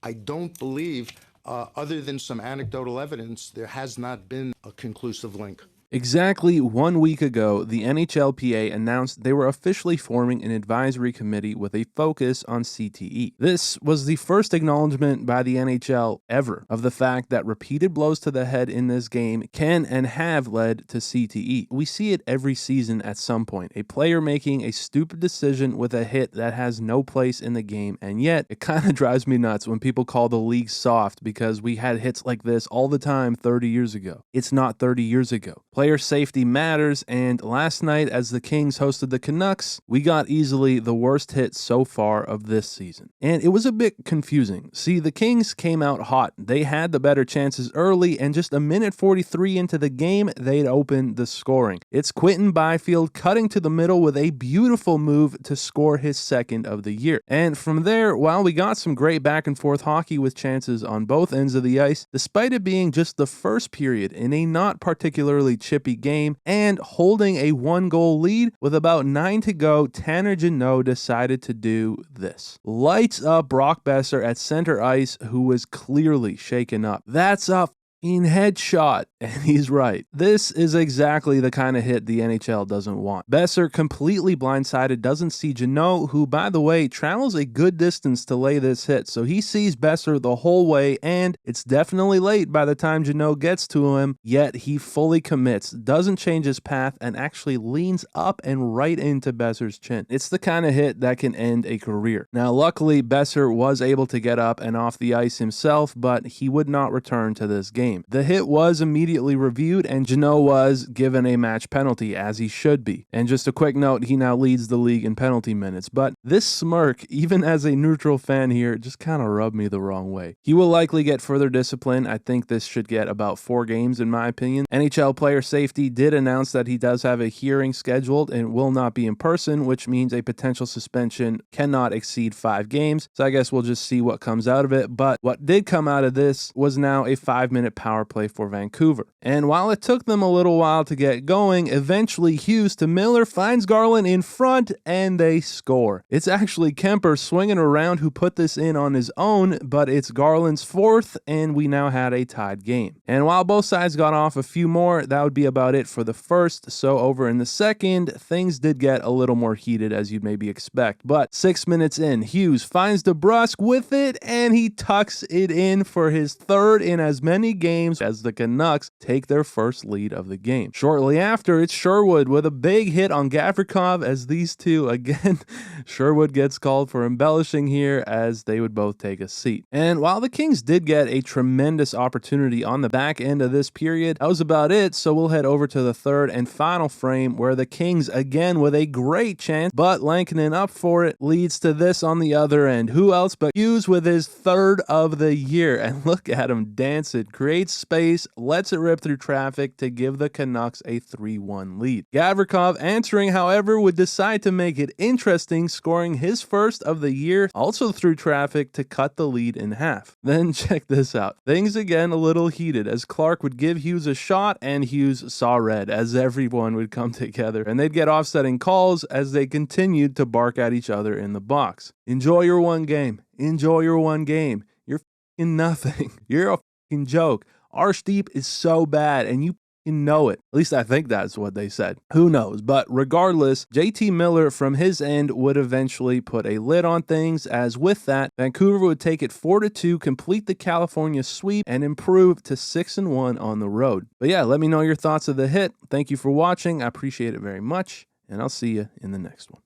I don't believe, other than some anecdotal evidence, there has not been a conclusive link. Exactly 1 week ago, the NHLPA announced they were officially forming an advisory committee with a focus on CTE. This was the first acknowledgement by the NHL ever of the fact that repeated blows to the head in this game can and have led to CTE. We see it every season at some point, a player making a stupid decision with a hit that has no place in the game, and yet it kind of drives me nuts when people call the league soft because we had hits like this all the time 30 years ago. It's not 30 years ago. Player safety matters, and last night as the Kings hosted the Canucks, we got easily the worst hit so far of this season. And it was a bit confusing. See, the Kings came out hot. They had the better chances early, and just a minute 43 into the game, they'd opened the scoring. It's Quinton Byfield cutting to the middle with a beautiful move to score his second of the year. And from there, while we got some great back and forth hockey with chances on both ends of the ice, despite it being just the first period in a not particularly chippy game and holding a 1-goal lead with about 9 to go, Tanner Jeannot decided to do this. Lights up Brock Boeser at center ice, who was clearly shaken up. That's a headshot, and he's right. This is exactly the kind of hit the NHL doesn't want. Boeser, completely blindsided, doesn't see Jeannot, who, by the way, travels a good distance to lay this hit, so he sees Boeser the whole way, and it's definitely late by the time Jeannot gets to him, yet he fully commits, doesn't change his path, and actually leans up and right into Boeser's chin. It's the kind of hit that can end a career. Now, luckily, Boeser was able to get up and off the ice himself, but he would not return to this game. The hit was immediately reviewed, and Jeannot was given a match penalty, as he should be. And just a quick note, he now leads the league in penalty minutes. But this smirk, even as a neutral fan here, just kind of rubbed me the wrong way. He will likely get further discipline. I think this should get about 4 games, in my opinion. NHL player safety did announce that he does have a hearing scheduled and will not be in person, which means a potential suspension cannot exceed 5 games. So I guess we'll just see what comes out of it. But what did come out of this was now a 5-minute power play for Vancouver. And while it took them a little while to get going, eventually Hughes to Miller finds Garland in front and they score. It's actually Kemper swinging around who put this in on his own, but it's Garland's 4th and we now had a tied game. And while both sides got off a few more, that would be about it for the first. So over in the second, things did get a little more heated as you'd maybe expect. But 6 minutes in, Hughes finds DeBrusk with it and he tucks it in for his 3rd in as many games as the Canucks take their first lead of the game. Shortly after, it's Sherwood with a big hit on Gavrikov as these two, again, Sherwood gets called for embellishing here as they would both take a seat. And while the Kings did get a tremendous opportunity on the back end of this period, that was about it, so we'll head over to the third and final frame where the Kings, again with a great chance, but Lankinen up for it, leads to this on the other end. Who else but Hughes with his 3rd of the year, and look at him dance it, creates space, lets it rip through traffic to give the Canucks a 3-1 lead. Gavrikov answering, however, would decide to make it interesting, scoring his 1st of the year, also through traffic to cut the lead in half. Then check this out. Things again a little heated as Clark would give Hughes a shot and Hughes saw red as everyone would come together and they'd get offsetting calls as they continued to bark at each other in the box. Enjoy your one game. Enjoy your one game. You're f***ing nothing. You're a f***ing joke. Arshdeep is so bad and you know it. At least I think that's what they said. Who knows? But regardless, JT Miller from his end would eventually put a lid on things, as with that, Vancouver would take it 4-2, complete the California sweep, and improve to 6-1 on the road. But yeah, let me know your thoughts of the hit. Thank you for watching. I appreciate it very much, and I'll see you in the next one.